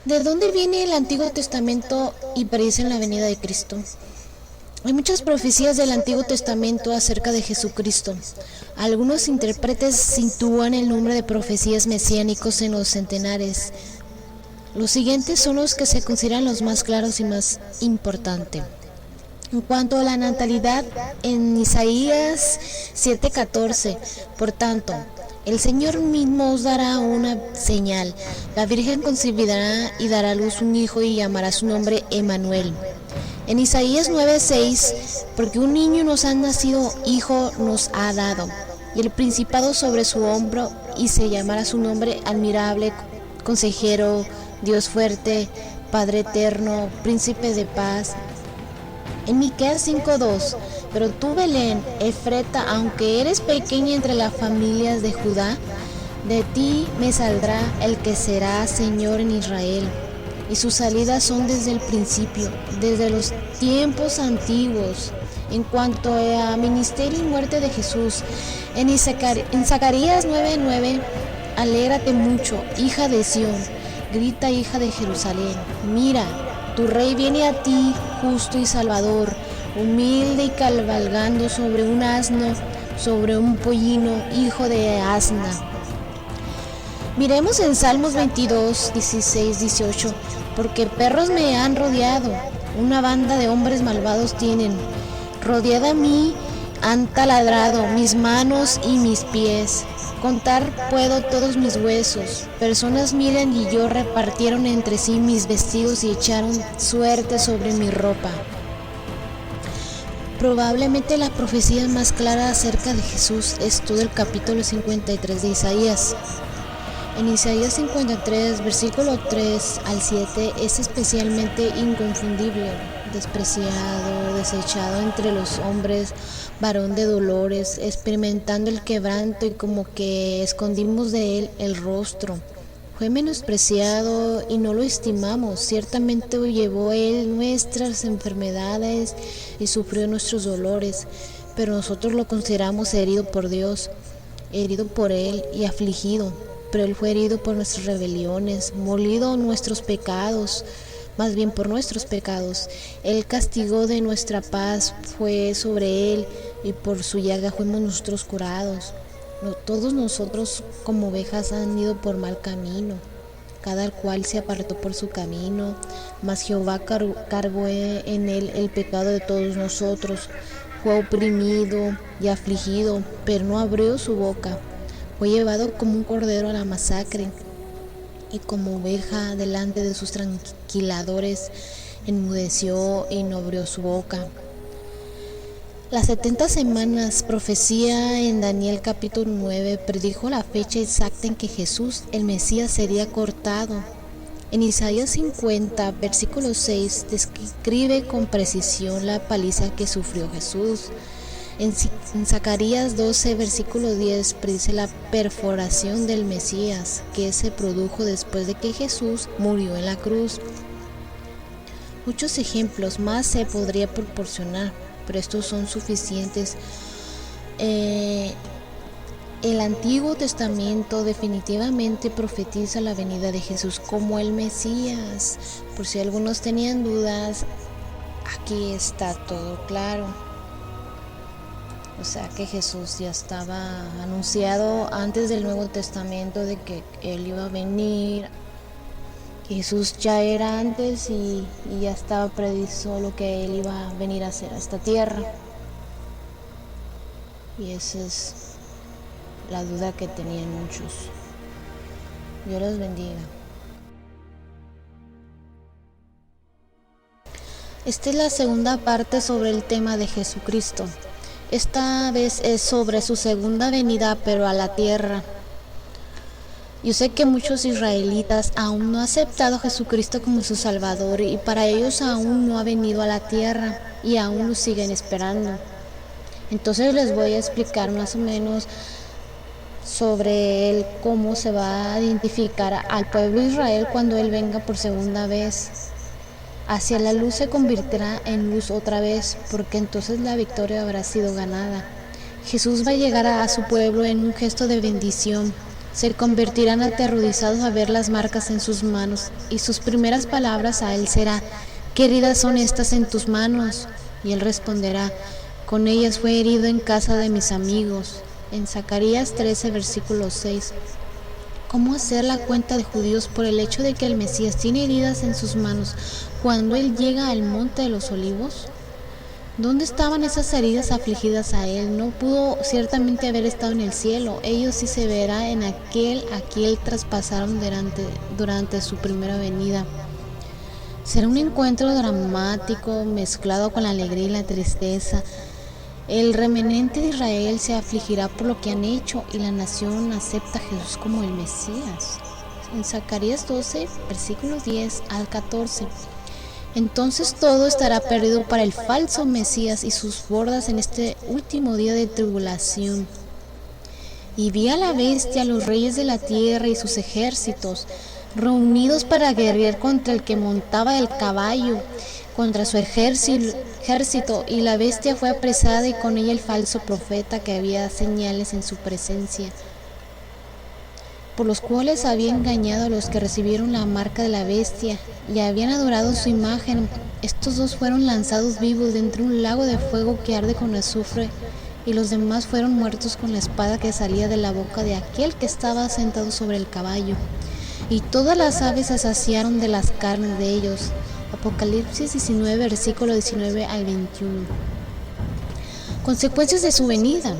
¿De dónde viene el Antiguo Testamento y predice la venida de Cristo? Hay muchas profecías del Antiguo Testamento acerca de Jesucristo. Algunos intérpretes sitúan el número de profecías mesiánicos en los centenares. Los siguientes son los que se consideran los más claros y más importantes. En cuanto a la natalidad, en Isaías 7:14, por tanto, el Señor mismo os dará una señal. La Virgen concebirá y dará a luz un hijo y llamará su nombre Emmanuel. En Isaías 9:6, porque un niño nos ha nacido, hijo nos ha dado, y el principado sobre su hombro, y se llamará su nombre Admirable, Consejero, Dios fuerte, Padre eterno, Príncipe de paz. En Miqueas 5:2, pero tú, Belén, Efrata, aunque eres pequeña entre las familias de Judá, de ti me saldrá el que será Señor en Israel, y sus salidas son desde el principio, desde los tiempos antiguos. En cuanto a ministerio y muerte de Jesús, en Zacarías 9:9, alégrate mucho, hija de Sión, grita, hija de Jerusalén, mira, tu rey viene a ti, justo y salvador, humilde y cabalgando sobre un asno, sobre un pollino, hijo de asna. Miremos en Salmos 22, 16, 18, porque perros me han rodeado, una banda de hombres malvados tienen, rodeada a mí han taladrado mis manos y mis pies. Contar puedo todos mis huesos. Personas miran y yo repartieron entre sí mis vestidos y echaron suerte sobre mi ropa. Probablemente la profecía más clara acerca de Jesús es todo el capítulo 53 de Isaías. En Isaías 53, versículo 3 al 7, es especialmente inconfundible, despreciado, desechado entre los hombres, varón de dolores, experimentando el quebranto y como que escondimos de él el rostro. Fue menospreciado y no lo estimamos, ciertamente llevó él nuestras enfermedades y sufrió nuestros dolores, pero nosotros lo consideramos herido por Dios, herido por él y afligido. Pero él fue herido por nuestras rebeliones, molido nuestros pecados, más bien por nuestros pecados. El castigo de nuestra paz fue sobre él, y por su llaga fuimos nosotros curados. Todos nosotros como ovejas han ido por mal camino, cada cual se apartó por su camino, mas Jehová cargó en él el pecado de todos nosotros. Fue oprimido y afligido, pero no abrió su boca. Fue llevado como un cordero a la masacre, y como oveja delante de sus tranquiladores, enmudeció y no abrió su boca. Las 70 semanas, profecía en Daniel capítulo 9, predijo la fecha exacta en que Jesús, el Mesías, sería cortado. En Isaías 50, versículo 6, describe con precisión la paliza que sufrió Jesús. En Zacarías 12, versículo 10, predice la perforación del Mesías, que se produjo después de que Jesús murió en la cruz. Muchos ejemplos más se podría proporcionar, pero estos son suficientes. El Antiguo Testamento definitivamente profetiza la venida de Jesús como el Mesías. Por si algunos tenían dudas, aquí está todo claro. O sea que Jesús ya estaba anunciado antes del Nuevo Testamento de que Él iba a venir. Jesús ya era antes y ya estaba predicho lo que Él iba a venir a hacer a esta tierra. Y esa es la duda que tenían muchos. Dios los bendiga. Esta es la segunda parte sobre el tema de Jesucristo. Esta vez es sobre su segunda venida, pero a la tierra. Yo sé que muchos israelitas aún no han aceptado a Jesucristo como su Salvador, y para ellos aún no ha venido a la tierra y aún lo siguen esperando. Entonces les voy a explicar más o menos sobre él, cómo se va a identificar al pueblo de Israel cuando Él venga por segunda vez. Hacia la luz se convertirá en luz otra vez, porque entonces la victoria habrá sido ganada. Jesús va a llegar a su pueblo en un gesto de bendición. se convertirán aterrorizados a ver las marcas en sus manos, y sus primeras palabras a él será: ¿qué heridas son estas en tus manos? Y él responderá: con ellas fue herido en casa de mis amigos. En Zacarías 13, versículo 6. ¿Cómo hacer la cuenta de judíos por el hecho de que el Mesías tiene heridas en sus manos cuando él llega al monte de los olivos? ¿Dónde estaban esas heridas afligidas a él? No pudo ciertamente haber estado en el cielo. Ellos sí se verá en aquel a quien traspasaron durante su primera venida. Será un encuentro dramático mezclado con la alegría y la tristeza. El remanente de Israel se afligirá por lo que han hecho y la nación acepta a Jesús como el Mesías. En Zacarías 12, versículos 10 al 14. Entonces todo estará perdido para el falso Mesías y sus bordas en este último día de tribulación. Y vi a la bestia, a los reyes de la tierra y sus ejércitos, reunidos para guerrear contra el que montaba el caballo, contra su ejército, y la bestia fue apresada y con ella el falso profeta, que había señales en su presencia, por los cuales había engañado a los que recibieron la marca de la bestia y habían adorado su imagen. Estos dos fueron lanzados vivos dentro de un lago de fuego que arde con azufre, y los demás fueron muertos con la espada que salía de la boca de aquel que estaba sentado sobre el caballo. Y todas las aves se saciaron de las carnes de ellos. Apocalipsis 19, versículo 19 al 21. Consecuencias de su venida.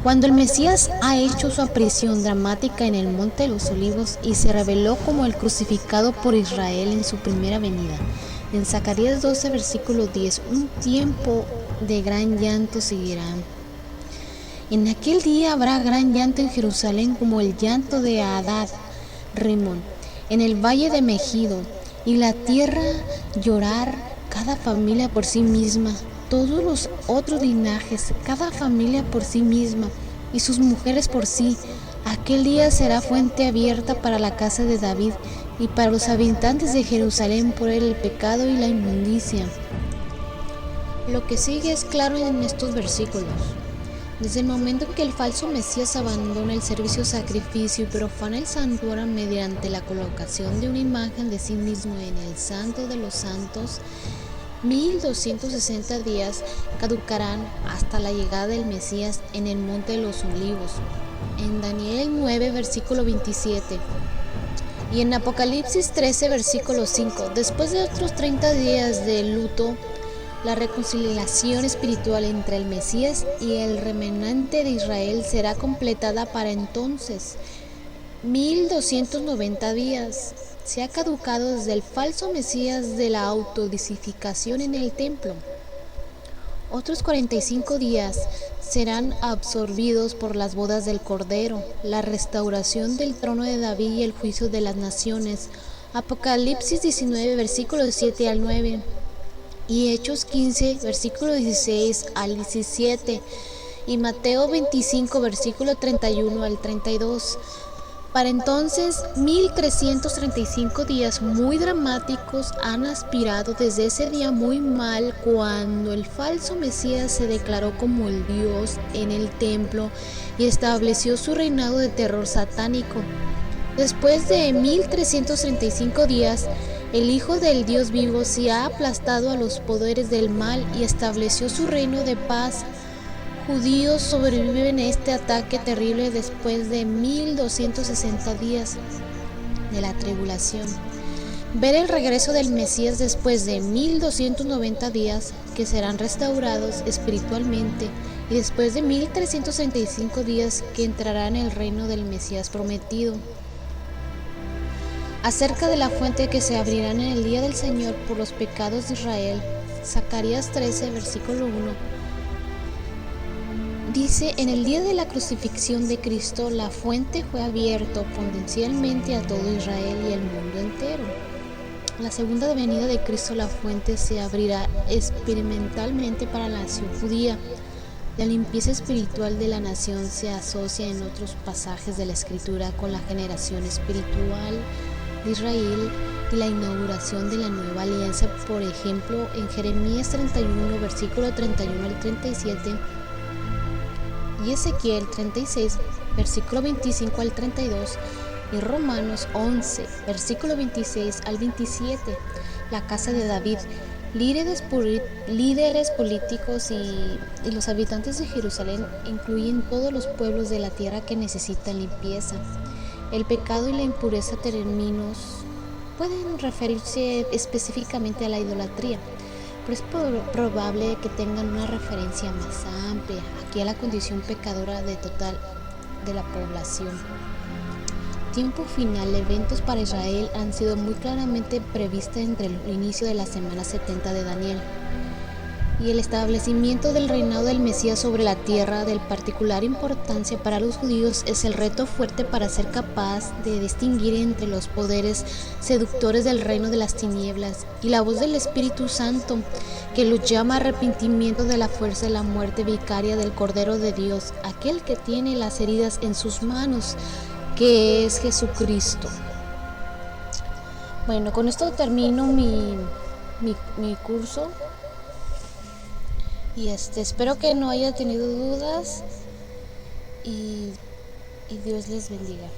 Cuando el Mesías ha hecho su aparición dramática en el Monte de los Olivos y se reveló como el crucificado por Israel en su primera venida. En Zacarías 12, versículo 10, un tiempo de gran llanto seguirá. En aquel día habrá gran llanto en Jerusalén, como el llanto de Adad Rimón en el valle de Megido, y la tierra llorar, cada familia por sí misma, todos los otros linajes, cada familia por sí misma, y sus mujeres por sí. Aquel día será fuente abierta para la casa de David y para los habitantes de Jerusalén por el pecado y la inmundicia. Lo que sigue es claro en estos versículos. Desde el momento en que el falso Mesías abandona el servicio sacrificio y profana el santuario mediante la colocación de una imagen de sí mismo en el Santo de los Santos, 1260 días caducarán hasta la llegada del Mesías en el Monte de los Olivos. En Daniel 9, versículo 27. Y en Apocalipsis 13, versículo 5. Después de otros 30 días de luto, la reconciliación espiritual entre el Mesías y el remanente de Israel será completada para entonces. 1290 días. Se ha caducado desde el falso Mesías de la autodisificación en el templo. Otros 45 días serán absorbidos por las bodas del Cordero, la restauración del trono de David y el juicio de las naciones. Apocalipsis 19, versículos 7 al 9. Y Hechos 15, versículo 16 al 17, y Mateo 25, versículo 31 al 32. Para entonces, 1335 días muy dramáticos han aspirado desde ese día muy mal, cuando el falso Mesías se declaró como el Dios en el templo y estableció su reinado de terror satánico. Después de 1335 días, el Hijo del Dios vivo se ha aplastado a los poderes del mal y estableció su reino de paz. Judíos sobreviven a este ataque terrible después de 1260 días de la tribulación. Ver el regreso del Mesías después de 1290 días que serán restaurados espiritualmente, y después de 1335 días que entrarán en el reino del Mesías prometido. Acerca de la fuente que se abrirán en el día del Señor por los pecados de Israel, Zacarías 13, versículo 1, dice: en el día de la crucifixión de Cristo, la fuente fue abierta potencialmente a todo Israel y el mundo entero. La segunda venida de Cristo, la fuente se abrirá experimentalmente para la nación judía. La limpieza espiritual de la nación se asocia en otros pasajes de la Escritura con la generación espiritual de Israel y la inauguración de la nueva alianza. Por ejemplo, en Jeremías 31, versículo 31 al 37, y Ezequiel 36, versículo 25 al 32, y Romanos 11, versículo 26 al 27. La casa de David. Líderes políticos y los habitantes de Jerusalén incluyen todos los pueblos de la tierra que necesitan limpieza. El pecado y la impureza términos pueden referirse específicamente a la idolatría, pero es probable que tengan una referencia más amplia aquí a la condición pecadora total de la población. Tiempo final. Eventos para Israel han sido muy claramente previstos entre el inicio de la semana 70 de Daniel y el establecimiento del reinado del Mesías sobre la tierra. De particular importancia para los judíos es el reto fuerte para ser capaz de distinguir entre los poderes seductores del reino de las tinieblas y la voz del Espíritu Santo, que los llama a arrepentimiento de la fuerza de la muerte vicaria del Cordero de Dios, aquel que tiene las heridas en sus manos, que es Jesucristo. Bueno, con esto termino mi curso y espero que no haya tenido dudas y Dios les bendiga.